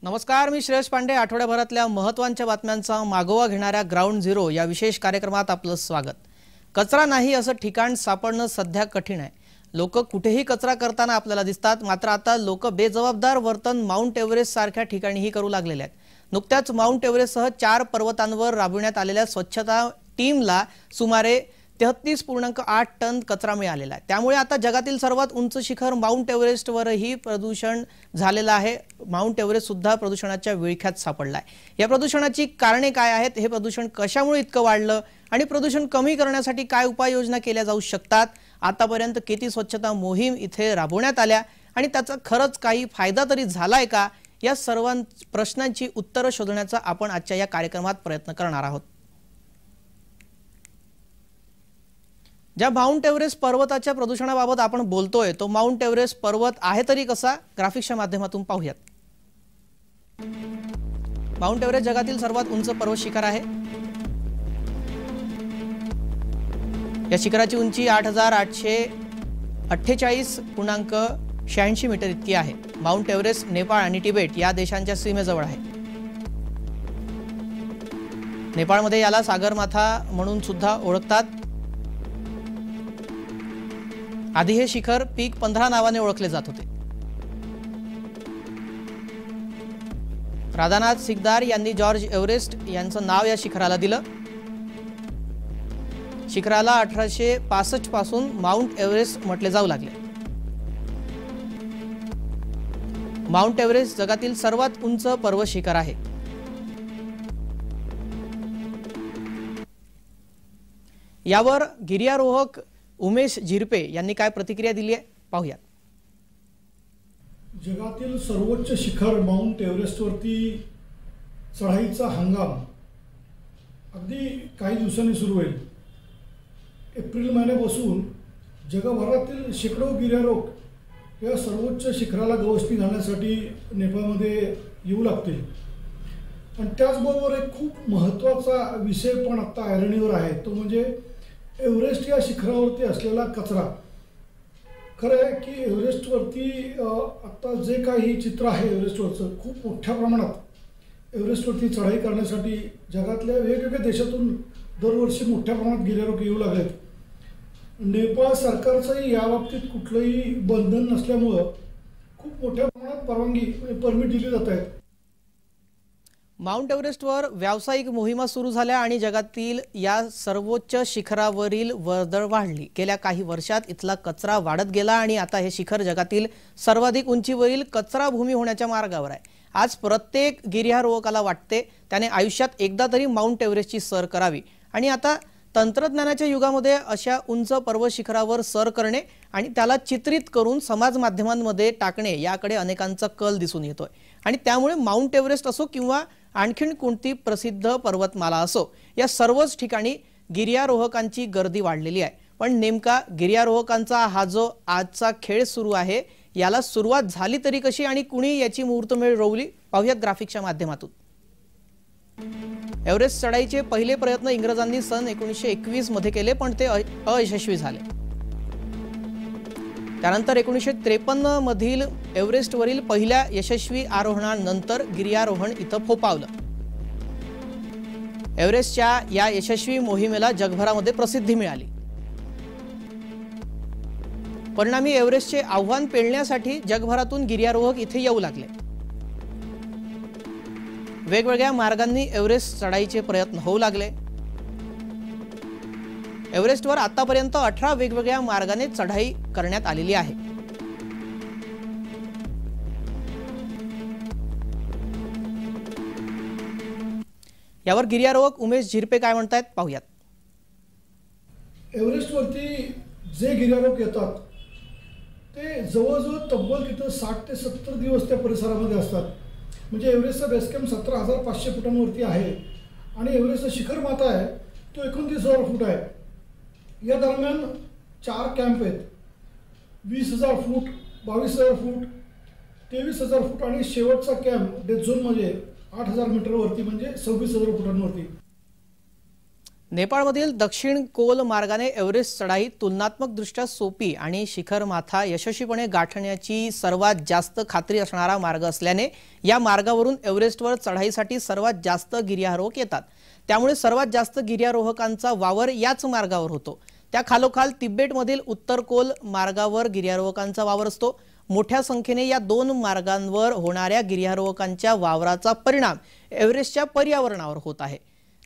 नमस्कार, मी श्रेयस पांडे. आठवड्याभरातल्या महत्त्वाच्या बातम्यांचा मागोवा घेणाऱ्या ग्राउंड झिरो या विशेष कार्यक्रमात आपलं स्वागत. कचरा नाही असं ठिकाण सापडणं सध्या कठीण आहे. लोक कुठेही कचरा करताना आपल्याला दिसतात, मात्र आता लोक बेजबाबदार वर्तन माउंट एव्हरेस्ट सारख्या ठिकाणीही करू लागलेले आहेत. नुकत्याच माउंट एव्हरेस्टसह 4 पर्वतांवर राबविण्यात आलेल्या स्वच्छता टीमला सुमारे 33.8 टन कचरा मिळालेला आहे. त्यामुळे आता जगातील सर्वात उंच शिखर माउंट एव्हरेस्टवरही प्रदूषण झालेलं आहे. माउंट एव्हरेस्ट सुद्धा प्रदूषणाच्या विळख्यात सापडला आहे. या प्रदूषणाची कारणे काय आहेत, हे प्रदूषण कशामुळे इतकं वाढलं आणि प्रदूषण कमी करण्यासाठी काय उपाययोजना केल्या जाऊ शकतात, आतापर्यंत किती स्वच्छता मोहीम इथे राबवण्यात आल्या आणि त्याचा खरंच काही फायदा तरी झालाय का, या सर्व प्रश्नांची उत्तरं शोधण्याचा आपण आजच्या या कार्यक्रमात प्रयत्न करणार आहोत. ज्या माउंट एव्हरेस्ट पर्वताच्या प्रदूषणाबाबत आपण बोलतोय तो माउंट एव्हरेस्ट पर्वत आहे तरी कसा, ग्राफिक्सच्या माध्यमातून पाहूयात. माउंट एव्हरेस्ट जगातील सर्वात उंच पर्वत शिखर आहे. या शिखराची उंची 8848.86 मीटर इतकी आहे. माउंट एव्हरेस्ट नेपाळ आणि तिबेट या देशांच्या सीमेजवळ आहे. नेपाळमध्ये याला सागरमाथा म्हणून सुद्धा ओळखतात. आधी हे शिखर पीक 15 नावाने ओळखले जात होते. राधानाथ सिकदार यांनी जॉर्ज एव्हरेस्ट यांचं नाव या शिखराला दिलं. शिखराला 1865 पासून माउंट एव्हरेस्ट म्हटले जाऊ लागले. माउंट एव्हरेस्ट जगातील सर्वात उंच पर्वत शिखर आहे. यावर गिर्यारोहक उमेश झिरपे यांनी काय प्रतिक्रिया दिली आहे, पाहूया. जगातील सर्वोच्च शिखर माउंट एव्हरेस्टवरती चढाईचा हंगाम अगदी काही दिवसांनी सुरू होईल. एप्रिल महिन्यापासून जगभरातील शेकडो गिर्यारोहक या सर्वोच्च शिखराला गवसणी घालण्यासाठी नेपाळमध्ये येऊ लागतील. आणि त्याचबरोबर एक खूप महत्त्वाचा विषय पण आता ऐरणीवर आहे, तो म्हणजे एव्हरेस्ट या शिखरावरती असलेला कचरा. खरं आहे की एव्हरेस्टवरती आता जे काही चित्र आहे एव्हरेस्टवरचं, खूप मोठ्या प्रमाणात एव्हरेस्टवरती चढाई करण्यासाठी जगातल्या वेगवेगळ्या देशातून दरवर्षी मोठ्या प्रमाणात गिर्यारोहक येऊ लागलेत. नेपाळ सरकारचंही याबाबतीत कुठलंही बंधन नसल्यामुळं खूप मोठ्या प्रमाणात परवानगी परमिट दिली जात आहेत. माउंट एव्हरेस्टवर व्यावसायिक मोहिमा सुरू झाल्या आणि जगातील या सर्वोच्च शिखरावरील वर्दळ वाढली. गेल्या काही वर्षात इथला कचरा वाढत गेला आणि आता हे शिखर जगातील सर्वाधिक उंचीवरील कचरा भूमी होण्याच्या मार्गावर आहे. आज प्रत्येक गिर्यारोहकाला वाटते त्याने आयुष्यात एकदा तरी माउंट एव्हरेस्टची सर करावी. आणि आता तंत्रज्ञानाच्या युगामध्ये अशा उंच पर्वत शिखरावर सर करणे आणि त्याला चित्रित करून समाज माध्यमांमध्ये टाकणे याकडे अनेकांचा कल दिसून येतोय. आणि त्यामुळे माउंट एव्हरेस्ट असो किंवा आणखीन कोणती प्रसिद्ध पर्वतमाला असो, या सर्वच ठिकाणी गिर्यारोहकांची गर्दी वाढलेली आहे. पण नेमका गिर्यारोहकांचा हा जो आजचा खेळ सुरू आहे, याला सुरुवात झाली तरी कशी आणि कुणी याची मुहूर्तमेढ रोवली, पाहूयात ग्राफिक्सच्या माध्यमातून. एव्हरेस्ट चढाईचे पहिले प्रयत्न इंग्रजांनी सन 1921 मध्ये केले, पण ते अयशस्वी झाले. त्यानंतर 1953 मधील एव्हरेस्टवरील पहिल्या यशस्वी आरोहणानंतर गिर्यारोहण इथं फोपावलं. एव्हरेस्टच्या या यशस्वी मोहिमेला जगभरामध्ये प्रसिद्धी मिळाली. परिणामी एव्हरेस्टचे आव्हान पेलण्यासाठी जगभरातून गिर्यारोहक इथे येऊ लागले. वेगवेगळ्या मार्गांनी एव्हरेस्ट चढाईचे प्रयत्न होऊ लागले. एव्हरेस्टवर आतापर्यंत 18 वेगवेगळ्या मार्गाने चढाई करण्यात आलेली आहे. यावर गिर्यारोहक उमेश झिरपे काय म्हणतायत, पाहूयात. एव्हरेस्टवरती जे गिर्यारोहक येतात ते जवळजवळ तब्बल तिथं 60 ते 70 दिवस त्या परिसरामध्ये असतात. म्हणजे एव्हरेस्टचा बेस कॅम्प 17,500 फुटांवरती आहे आणि एव्हरेस्टचा शिखर माथा आहे तो 29,000 फूट आहे. या दरम्यान 4 कॅम्प आहेत. 20,000 फूट, 22,000 फूट, 23,000 फूट आणि शेवटचा कॅम्प डेथ झोनमध्ये 8,000 मीटरवरती म्हणजे 26,000 फुटांवरती. नेपाळमधील दक्षिण कोल मार्गाने एव्हरेस्ट चढाई तुलनात्मकदृष्ट्या सोपी आणि शिखर माथा यशस्वीपणे गाठण्याची सर्वात जास्त खात्री असणारा मार्ग असल्याने या मार्गावरून एव्हरेस्टवर चढाईसाठी सर्वात जास्त गिर्यारोहक येतात। त्यामुळे सर्वात जास्त गिर्यारोहकांचा वावर याच मार्गावर होतो। त्या खालोखाल तिबेटमधील उत्तर कोल मार्गावर गिर्यारोहकांचा वावर असतो। मोठ्या संख्येने या दोन मार्गांवर होणाऱ्या गिर्यारोहकांच्या वावराचा परिणाम एव्हरेस्टच्या पर्यावरणावर होत आहे।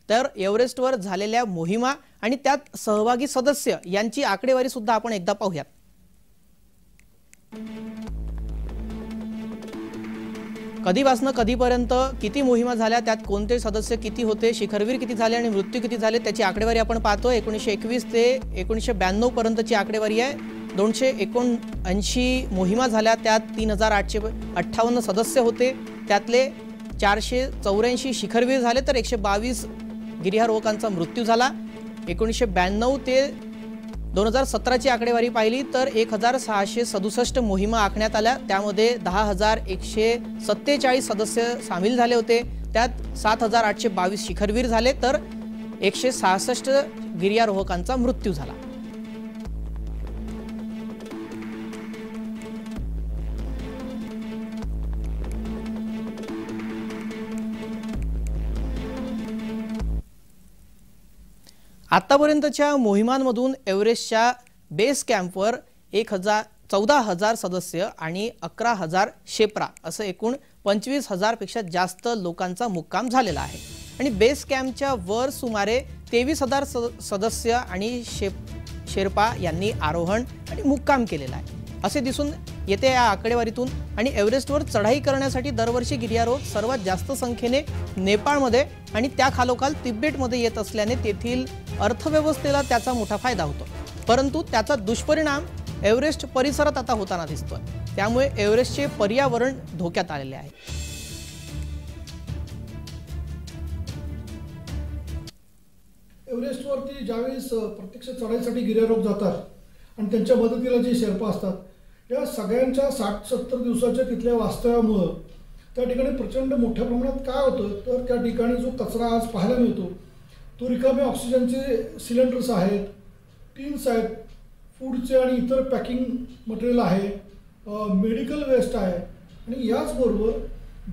तर एव्हरेस्टवर झालेल्या मोहिमा आणि त्यात सहभागी सदस्य यांची आकडेवारी सुद्धा आपण एकदा पाहूयात। कधीपासून कधीपर्यंत किती मोहिमा झाल्या, त्यात कोणते सदस्य किती होते, शिखरवीर किती झाले आणि मृत्यू किती झाले त्याची आकडेवारी आपण पाहतो। 1921 ते 1992 पर्यंतची आकडेवारी आहे। 279 मोहिमा झाल्या, त्यात 3858 सदस्य होते। त्यातले 484 शिखरवीर झाले तर 122 गिर्यारोहकांचा मृत्यू झाला। 1992 ते 2017 ची आकडेवारी पाहिली तर 1667 मोहिमा आखण्यात आल्या। त्यामध्ये 10147 सदस्य सामील झाले होते। त्यात 7822 शिखरवीर झाले तर 166 गिर्यारोहकांचा मृत्यू झाला। आतापर्यंतच्या मोहिमांमधून एव्हरेस्टच्या बेस कॅम्पवर 14,000 सदस्य आणि 11,000 शेप्रा असं एकूण 25,000 पेक्षा जास्त लोकांचा मुक्काम झालेला आहे। आणि बेस कॅम्पच्या वर सुमारे 23,000 सदस्य आणि शेर्पा यांनी आरोहण आणि मुक्काम केलेला आहे असे दिसून येते या आकडेवारीतून। आणि एव्हरेस्टवर चढाई करण्यासाठी दरवर्षी गिर्यारोहक सर्वात जास्त संख्येने नेपाळमध्ये आणि त्या खालोखाल तिबेटमध्ये येत असल्याने तेथील अर्थव्यवस्थेला त्याचा मोठा फायदा होतो। परंतु त्याचा दुष्परिणाम एव्हरेस्ट परिसरात आता होताना दिसतोय। त्यामुळे एव्हरेस्टचे पर्यावरण धोक्यात आलेले आहे। एव्हरेस्टवरती ज्यावेळेस प्रत्यक्ष चढाईसाठी गिर्यारोहक जातात आणि त्यांच्या मदतीला जे शेर्पा असतात, या सगळ्यांच्या 60-70 दिवसाच्या तिथल्या वास्तव्यामुळं त्या ठिकाणी प्रचंड मोठ्या प्रमाणात काय होतं तर त्या ठिकाणी जो कचरा आज पाहायला मिळतो तो रिकामे ऑक्सिजनचे सिलेंडर्स आहेत, टीन्स आहेत, फूडचे आणि इतर पॅकिंग मटेरियल आहे, मेडिकल वेस्ट आहे। आणि याचबरोबर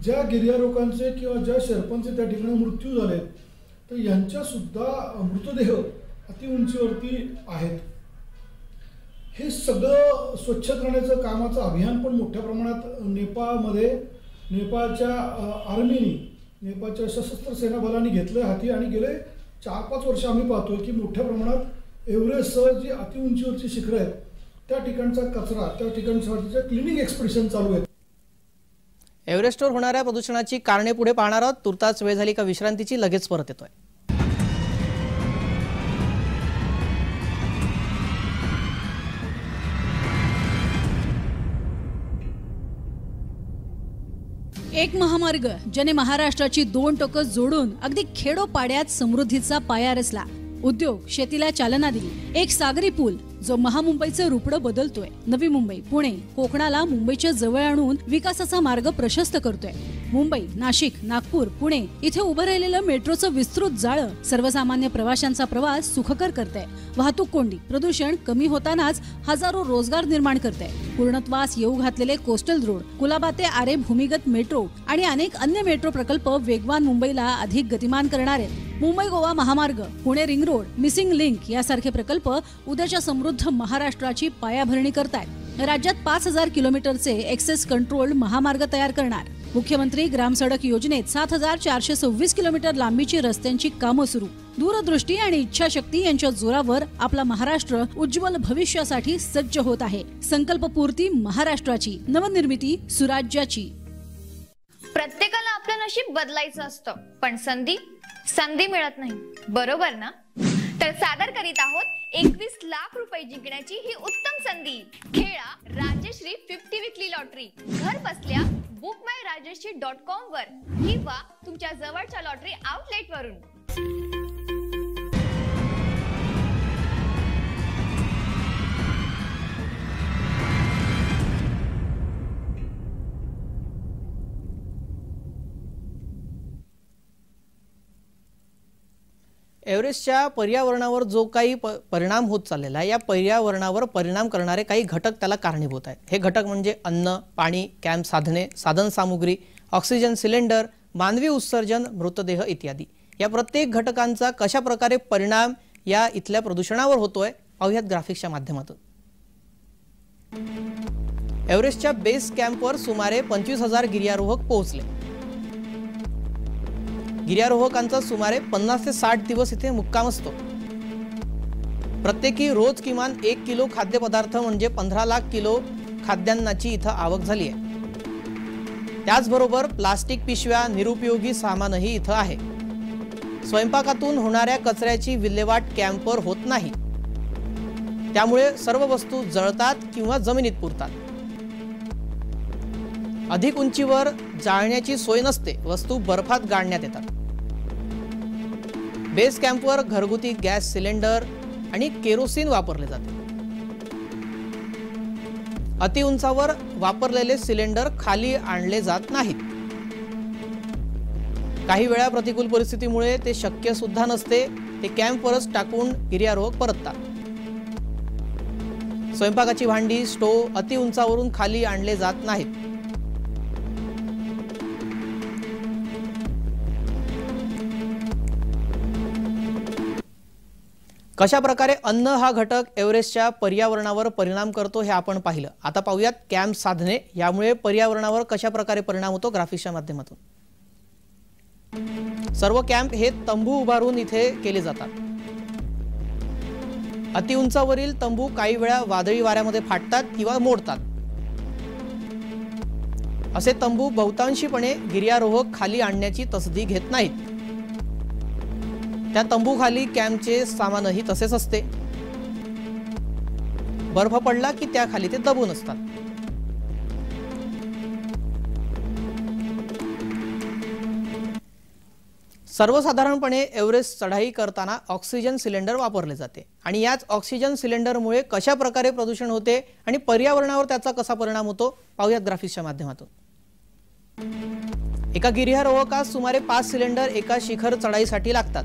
ज्या गिर्यारोहकांचे किंवा ज्या शेर्पांचे त्या ठिकाणी मृत्यू झाले तर यांच्यासुद्धा मृतदेह अतिउंचीवरती आहेत। हे सगळं स्वच्छ करण्याचं कामाचं अभियान पण मोठ्या प्रमाणात नेपाळमध्ये नेपाळच्या आर्मीनी, नेपाळच्या सशस्त्र सेना बलांनी घेतलं हाती। आणि गेले 4-5 वर्ष आम्ही पाहतोय की मोठ्या प्रमाणात एव्हरेस्टसह जी अतिउंचीवरची शिखरं आहेत त्या ठिकाणचा कचरा, त्या ठिकाणच्या क्लिनिंग एक्सपेडिशन चालू आहेत। एव्हरेस्टवर होणाऱ्या प्रदूषणाची कारणे पुढे पाहणार आहोत। तुर्तास वेळ झाली का विश्रांतीची, लगेच परत येतोय। एक महामार्ग ज्याने महाराष्ट्राची 2 टोकं जोडून अगदी खेडोपाड्यात समृद्धीचा पाया रचला, उद्योग शेतीला चालना दिली। एक सागरी पूल जो महामुंबईचं रूपडं बदलतोय। नवी मुंबई, पुणे, कोकणाला मुंबईच्या जवळ आणून विकासाचा मार्ग प्रशस्त करतोय। मुंबई, नाशिक, नागपूर, पुणे इथे उभं राहिलेलं मेट्रोचं विस्तृत जाळं सर्वसामान्य प्रवाशांचा प्रवास सुखकर करतंय। वाहतूक कोंडी, प्रदूषण कमी होतानाच हजारो रोजगार निर्माण करतंय। पूर्णत्वास येऊ घातलेले कोस्टल रोड, कुलाबा ते आरे भूमिगत मेट्रो आणि अनेक अन्य मेट्रो प्रकल्प वेगवान मुंबईला अधिक गतिमान करणार आहेत। मुंबई गोवा महामार्ग, Pune ring road, missing link यासारखे प्रकल्प उद्याच्या समृद्ध महाराष्ट्राची पायाभरणी करतायत। राज्यात 5000 किलोमीटरचे एक्सेस कंट्रोल महामार्ग तयार करणार। मुख्यमंत्री ग्राम सडक योजनेत 7426 किलोमीटर लांबीची रस्त्यांची कामं सुरू। दूरदृष्टी आणि इच्छाशक्ती यांच्या जोरावर आपला महाराष्ट्र उज्ज्वल भविष्यासाठी सज्ज होत आहे। संकल्पपूर्ती महाराष्ट्राची, नवनिर्मिती सुराज्याची। प्रत्येकाला आपलं नशीब बदलायचं असतं, पण संधी मिळत नाही, बरोबर ना? तर सादर करीत आहोत 21 लाख रुपये जिंकण्याची ही उत्तम संधी। खेळा राजश्री 50 विकली लॉटरी। घर बसल्या bookmyrajeshri.com वर किंवा तुमच्या जवळच्या लॉटरी आउटलेट वरून। एव्हरेस्टच्या पर्यावरणावर जो काही परिणाम होत चाललेला आहे, या पर्यावरणावर परिणाम करणारे काही घटक त्याला कारणीभूत आहेत. हे घटक म्हणजे अन्न, पाणी, कॅम्प साधने, साधनसामुग्री, ऑक्सिजन सिलेंडर, मानवी उत्सर्जन, मृतदेह इत्यादी. या प्रत्येक घटकांचा कशा प्रकारे परिणाम या इथल्या प्रदूषणावर होतोय पाहूयात ग्राफिक्सच्या माध्यमातून. एव्हरेस्टच्या बेस कॅम्पवर सुमारे 25,000 गिर्यारोहक पोहोचले. गिर्यारोहकांचा सुमारे 50 ते 60 दिवस इथे मुक्काम असतो. प्रत्येकी रोज किमान 1 किलो खाद्यपदार्थ म्हणजे 15 लाख किलो खाद्यान्नाची इथं आवक झाली आहे. त्याचबरोबर प्लास्टिक पिशव्या, निरुपयोगी सामानही इथं आहे. स्वयंपाकातून होणाऱ्या कचऱ्याची विल्हेवाट कॅम्पवर होत नाही. त्यामुळे सर्व वस्तू जळतात किंवा जमिनीत पुरतात. अधिक उंचीवर जाळण्याची सोय नसते. वस्तू बर्फात गाडण्यात येतात. बेस कॅम्पवर घरगुती गॅस सिलेंडर आणि केरोसिन वापरले जाते. अतिउंचावर वापरलेले सिलेंडर खाली आणले जात नाहीत. काही वेळा प्रतिकूल परिस्थितीमुळे ते शक्य सुद्धा नसते. ते कॅम्पवरच टाकून गिर्यारोहक परततात. स्वयंपाकाची भांडी, स्टोव्ह अतिउंचावरून खाली आणले जात नाहीत. कशा प्रकारे अन्न हा घटक एव्हरेस्टच्या पर्यावरणावर परिणाम करतो हे आपण पाहिलं. आता पाहूयात कॅम्प साधने यामुळे पर्यावरणावर कशा प्रकारे परिणाम होतो ग्राफिक्सच्या माध्यमातून. सर्व कॅम्प हे तंबू उभारून इथे केले जातात. अतिउंचावरील तंबू काही वेळा वादळी वाऱ्यामध्ये फाटतात किंवा मोडतात. असे तंबू बहुतांशीपणे गिर्यारोहक खाली आणण्याची तसदी घेत नाहीत. त्या तंबूखाली कॅम्पचे सामानही तसेच असते. बर्फ पडला की त्याखाली ते दबून असतात. सर्वसाधारणपणे एव्हरेस्ट चढाई करताना ऑक्सिजन सिलेंडर वापरले जाते आणि याच ऑक्सिजन सिलेंडरमुळे कशा प्रकारे प्रदूषण होते आणि पर्यावरणावर त्याचा कसा परिणाम होतो पाहूयात ग्राफिक्सच्या माध्यमातून. एका गिर्यारोहकास सुमारे 5 सिलेंडर एका शिखर चढाईसाठी लागतात.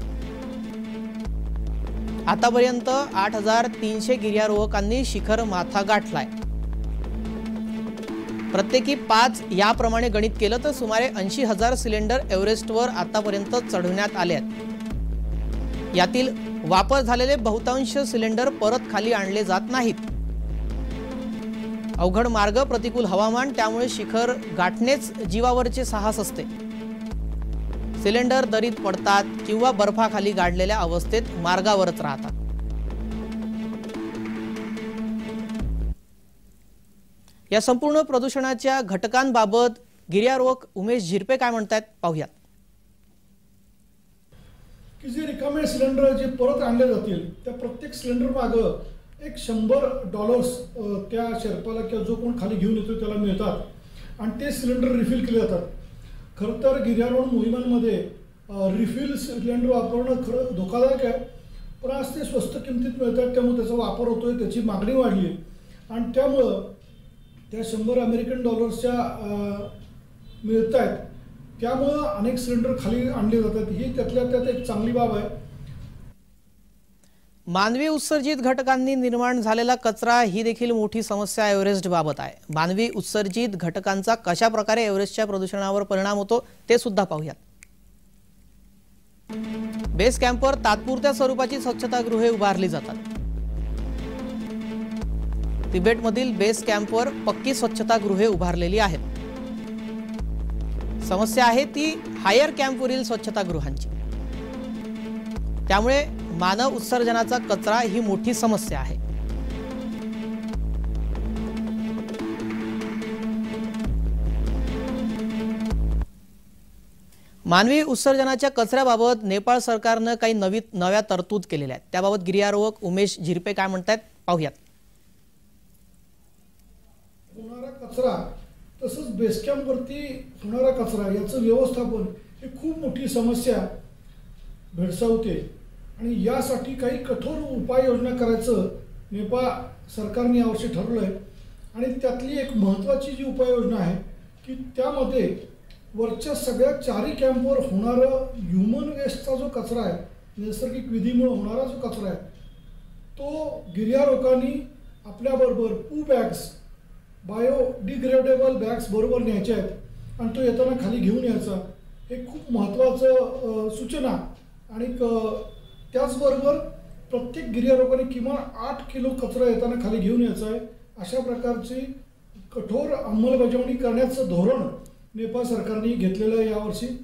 आतापर्यंत 8,300 गिर्यारोहकांनी शिखर माथा गाठलाय. प्रत्येकी 5 याप्रमाणे गणित केलं तर सुमारे 80,000 सिलेंडर एव्हरेस्टवर आतापर्यंत चढवण्यात आले आहेत. यातील वापर झालेले बहुतांश सिलेंडर परत खाली आणले जात नाहीत. अवघड मार्ग, प्रतिकूल हवामान, त्यामुळे शिखर गाठणेच जीवावरचे साहस असते. सिलेंडर दरीत पडतात किंवा बर्फाखाली गाडलेल्या अवस्थेत मार्गावरच राहतात. या संपूर्ण प्रदूषणाच्या घटकांबाबत गिर्यारोहक उमेश झिरपे काय म्हणतात पाहूयात. की जे रिकामे सिलेंडर जे परत आणले जातील त्या प्रत्येक सिलेंडर मागं एक $100 त्या शेर्पाला किंवा जो कोण खाली घेऊन येतो त्याला मिळतात आणि ते सिलेंडर रिफिल केले जातात. खरं तर गिर्यारोहण मोहिमांमध्ये रिफिल सिलेंडर वापरणं खरं धोकादायक आहे. पण आज ते स्वस्त किमतीत मिळतात त्यामुळे त्याचा वापर होतोय, त्याची मागणी वाढली आहे आणि त्यामुळं त्या $100 मिळत आहेत. त्यामुळं अनेक सिलेंडर खाली आणले जातात. ही त्यातल्या त्यात एक चांगली बाब आहे. मानवी उत्सर्जित घटकांनी निर्माण झालेला कचरा ही देखील मोठी समस्या एव्हरेस्ट बाबत आहे. मानवी उत्सर्जित घटकांचा कशा प्रकारे एव्हरेस्टच्या प्रदूषणावर परिणाम होतो ते सुद्धा पाहूयात. बेस कॅम्पवर तात्पुरत्या स्वरूपाची स्वच्छतागृहे उभारली जातात. तिबेटमधील बेस कॅम्पवर पक्की स्वच्छतागृहे उभारलेली आहेत. समस्या आहे ती हायर कॅम्पवरील स्वच्छतागृहांची. त्यामुळे मानव उत्सर्जनाचा कचरा ही मोठी समस्या आहे. मानवी उत्सर्जनाच्या कचऱ्याबाबत नेपाळ सरकारनं काही नव्या तरतूद केलेल्या आहेत. त्याबाबत गिर्यारोहक उमेश झिरपे काय म्हणतात पाहूयात. होणारा कचरा तसंच बेस कॅम्पवरती होणारा कचरा याचं व्यवस्थापन ही खूप मोठी समस्या भेडसावते आणि यासाठी काही कठोर उपाययोजना करायचं नेपाळ सरकारने यावर्षी ठरवलं आहे. आणि त्यातली एक महत्त्वाची जी उपाययोजना आहे की त्यामध्ये वरच्या सगळ्या 4 कॅम्पवर होणारं ह्युमन वेस्टचा जो कचरा आहे नैसर्गिक विधीमुळे होणारा जो कचरा आहे तो गिर्यारोहकांनी आपल्याबरोबर बॅग्स बायोडिग्रेडेबल बॅग्स बरोबर न्यायचे आहेत आणि तो येताना खाली घेऊन यायचा. हे खूप महत्त्वाचं सूचना. आणि त्याचबरोबर प्रत्येक गिर्यारोहकाने किमान 8 किलो कचरा येताना खाली घेऊन यायचा आहे. अशा प्रकारची कठोर अंमलबजावणी करण्याचं धोरण नेपाळ सरकारने घेतलेलं आहे यावर्षी.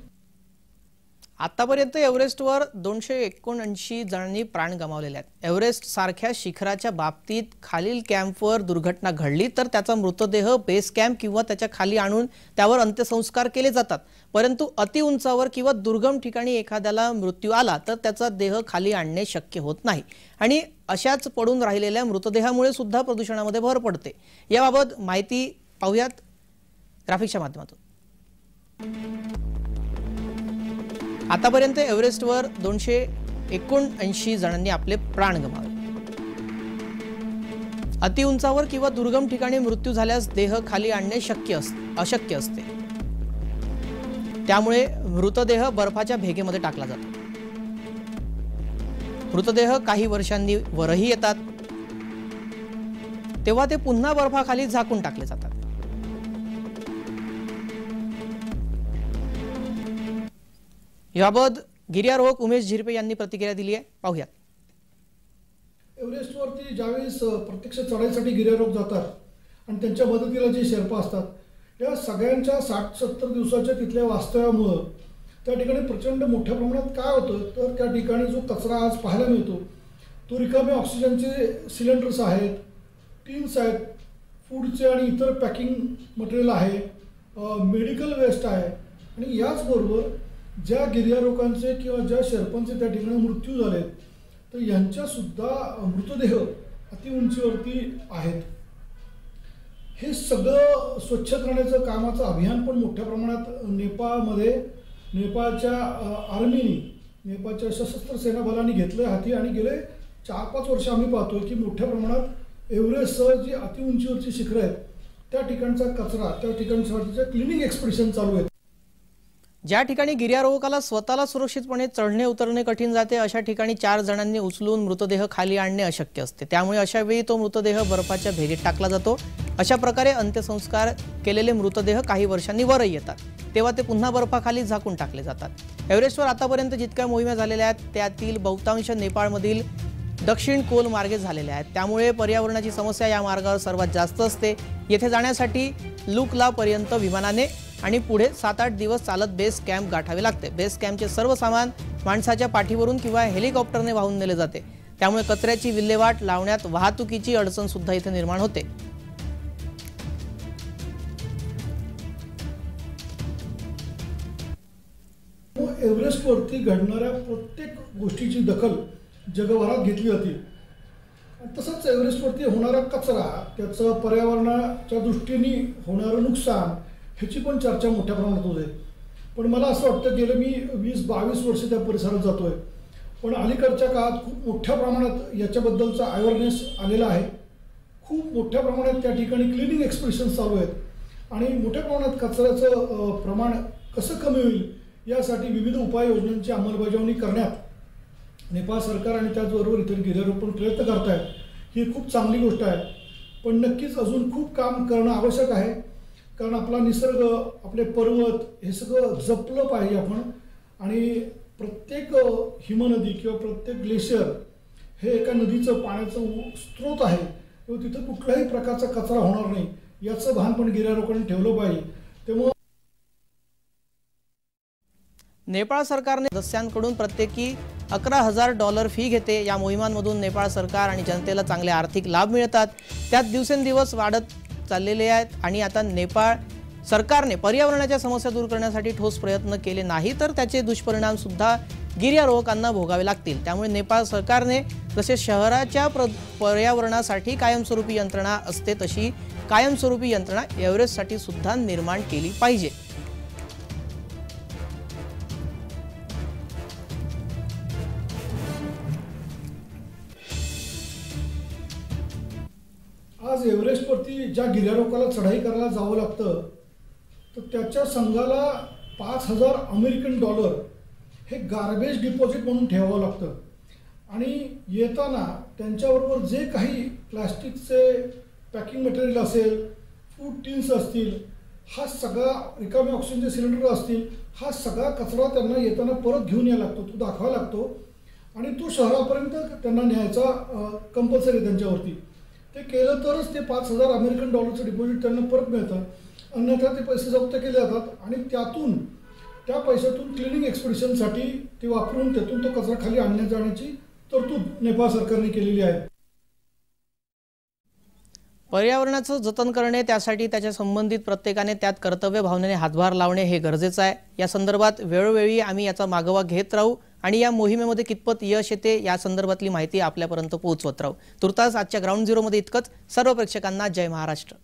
आतापर्यंत एव्हरेस्टवर 279 जणांनी प्राण गमावलेले आहेत. एव्हरेस्ट सारख्या शिखराच्या बाबतीत खालील कॅम्पवर दुर्घटना घडली तर त्याचा मृतदेह बेस कॅम्प किंवा त्याच्या खाली आणून त्यावर अंत्यसंस्कार केले जातात. परंतु अतिउंचावर किंवा दुर्गम ठिकाणी एखाद्याला मृत्यू आला तर त्याचा देह खाली आणणे शक्य होत नाही आणि अशाच पडून राहिलेल्या मृतदेहामुळे सुद्धा प्रदूषणामध्ये भर पडते. याबाबत माहिती पाहूयात ग्राफिक्सच्या माध्यमातून. आतापर्यंत एव्हरेस्टवर 279 जणांनी आपले प्राण गमावले. अतिउंचावर किंवा दुर्गम ठिकाणी मृत्यू झाल्यास देह खाली आणणे अशक्य असते. त्यामुळे मृतदेह बर्फाच्या भेगेमध्ये टाकला जातो. मृतदेह काही वर्षांनी वरही येतात तेव्हा ते पुन्हा बर्फाखाली झाकून टाकले जातात. याबाबत गिर्यारोहक उमेश झिरपे यांनी प्रतिक्रिया दिली आहे. पाहूयात. एव्हरेस्टवरती ज्यावेळेस प्रत्यक्ष चढाईसाठी गिर्यारोहक जातात आणि त्यांच्या मदतीला जे शेर्पा असतात या सगळ्यांच्या 60-70 दिवसाच्या तिथल्या वास्तव्यामुळं त्या ठिकाणी प्रचंड मोठ्या प्रमाणात काय होतं तर त्या ठिकाणी जो कचरा आज पाहायला मिळतो तो रिकामे ऑक्सिजनचे सिलेंडर्स आहेत, टीन्स आहेत, फूडचे आणि इतर पॅकिंग मटेरियल आहे, मेडिकल वेस्ट आहे. आणि याचबरोबर ज्या गिर्यारोहकांचे किंवा ज्या शेर्पांचे त्या ठिकाणी मृत्यू झाले तर यांच्यासुद्धा मृतदेह अतिउंचीवरती आहेत. हे सगळं स्वच्छ करण्याचं कामाचं अभियान पण मोठ्या प्रमाणात नेपाळमध्ये नेपाळच्या आर्मीनी नेपाळच्या सशस्त्र सेना बलांनी घेतलं हाती आणि गेले 4-5 वर्ष आम्ही पाहतोय की मोठ्या प्रमाणात एव्हरेस्टसह जी अतिउंचीवरची शिखरं आहेत त्या ठिकाणचा कचरा त्या ठिकाणसाठीच्या क्लिनिंग एक्सपेडिशन चालू आहेत. ज्या ठिकाणी गिर्यारोहकाला स्वतःला सुरक्षितपणे चढणे उतरणे कठीण जाते अशा ठिकाणी 4 जणांनी उचलून मृतदेह खाली आणणे अशक्य असते. त्यामुळे अशा वेळी तो मृतदेह बर्फाच्या भेगेत टाकला जातो. अशा प्रकारे अंत्यसंस्कार केलेले मृतदेह काही वर्षांनी वरही येतात तेव्हा ते पुन्हा बर्फाखाली झाकून टाकले जातात. एव्हरेस्टवर आतापर्यंत जितक्या मोहिमा झालेल्या आहेत त्यातील बहुतांश नेपाळमधील दक्षिण कोल मार्गे झालेल्या आहेत. त्यामुळे पर्यावरणाची समस्या या मार्गावर सर्वात जास्त असते. येथे जाण्यासाठी लुकला पर्यंत विमानाने आणि पुढे 7-8 दिवस चालत बेस कॅम्प गाठावे लागते. बेस कॅम्पचे सर्व सामान माणसाच्या पाठीवरून किंवा हेलिकॉप्टरने वाहून नेले जाते. त्यामुळे कचऱ्याची विल्हेवाट लावण्यात वाहतुकीची अडचण सुद्धा इथे निर्माण होते. एव्हरेस्टवरती घडणाऱ्या प्रत्येक गोष्टीची दखल जगभरात घेतली जाते. तसंच एव्हरेस्टवरती होणारा कचरा त्याचं पर्यावरणाच्या दृष्टीने होणारं नुकसान ह्याची पण चर्चा मोठ्या प्रमाणात होते. पण मला असं वाटतं गेलं मी 20-22 वर्ष त्या परिसरात जातोय पण अलीकडच्या काळात खूप मोठ्या प्रमाणात याच्याबद्दलचा अवेअरनेस आलेला आहे. खूप मोठ्या प्रमाणात त्या ठिकाणी क्लिनिंग एक्सपेडिशन्स चालू आहेत आणि मोठ्या प्रमाणात कचऱ्याचं प्रमाण कसं कमी होईल यासाठी विविध उपाययोजनांची अंमलबजावणी करण्यात नेपाळ सरकार आणि त्याचबरोबर इतर गिर्यारोहक पण प्रयत्न करत आहेत. ही खूप चांगली गोष्ट आहे. पण नक्कीच अजून खूप काम करणं आवश्यक आहे कारण आपला निसर्ग आपले पर्वत हे सगळं जपलं पाहिजे आपण. आणि प्रत्येक हिमनदी किंवा प्रत्येक ग्लेशियर हे एका नदीचं पाण्याचं स्रोत आहे तेव्हा तिथं कुठल्याही प्रकारचा कचरा होणार नाही याचं भान पण गिर्यारोहकांनी ठेवलं पाहिजे. त्यामुळे नेपाळ सरकारने सदस्यांकडून प्रत्येकी $11,000 फी घेते. या मोहिमांमधून नेपाळ सरकार आणि जनतेला चांगले आर्थिक लाभ मिळतात. त्यात दिवसेंदिवस वाढत चाललेले आहेत आणि आता नेपाळ सरकारने पर्यावरणाच्या समस्या दूर करण्यासाठी ठोस प्रयत्न केले नाही तर त्याचे दुष्परिणाम सुद्धा गिर्यारोहकांना भोगावे लागतील. त्यामुळे नेपाळ सरकारने जसे शहराच्या पर्यावरणासाठी कायमस्वरूपी यंत्रणा असते तशी कायमस्वरूपी यंत्रणा एव्हरेस्टसाठी सुद्धा निर्माण केली पाहिजे. आज एव्हरेस्टवरती ज्या गिर्यारोहकाला चढाई करायला जावं लागतं तर त्याच्या संघाला $5,000 हे गार्बेज डिपॉझिट म्हणून ठेवावं लागतं आणि येताना त्यांच्याबरोबर जे काही प्लॅस्टिकचे पॅकिंग मटेरियल असेल, फूड टिन्स असतील, हा सगळा रिकामे ऑक्सिजनचे सिलेंडर असतील, हा सगळा कचरा त्यांना येताना परत घेऊन यायला लागतो, तो दाखवावा लागतो आणि तो शहरापर्यंत त्यांना न्यायचा कंपल्सरी त्यांच्यावरती. ते केलं तरच ते $5,000 डिपॉझिट त्यांना परत मिळतं. अन्यथा ते पैसे जप्त केले जातात आणि त्या पैशातून क्लिनिंग एक्सपिडिशनसाठी ते वापरून त्यातून तो कचरा खाली आणण्यात जाण्याची तरतूद नेपाळ सरकारने केलेली आहे. पर्यावरणाचं जतन करणे, त्यासाठी त्याच्या संबंधित प्रत्येकाने त्यात कर्तव्य भावनेने हातभार लावणे हे गरजेचं आहे. या संदर्भात वेळोवेळी आम्ही याचा मागोवा घेत राहू आणि या मोहिमेमध्ये कितपत यश येते या संदर्भातली माहिती आपल्यापर्यंत पोहोचवत राहू. तुर्तास आजच्या ग्राउंड झिरोमध्ये इतकंच. सर्व प्रेक्षकांना जय महाराष्ट्र.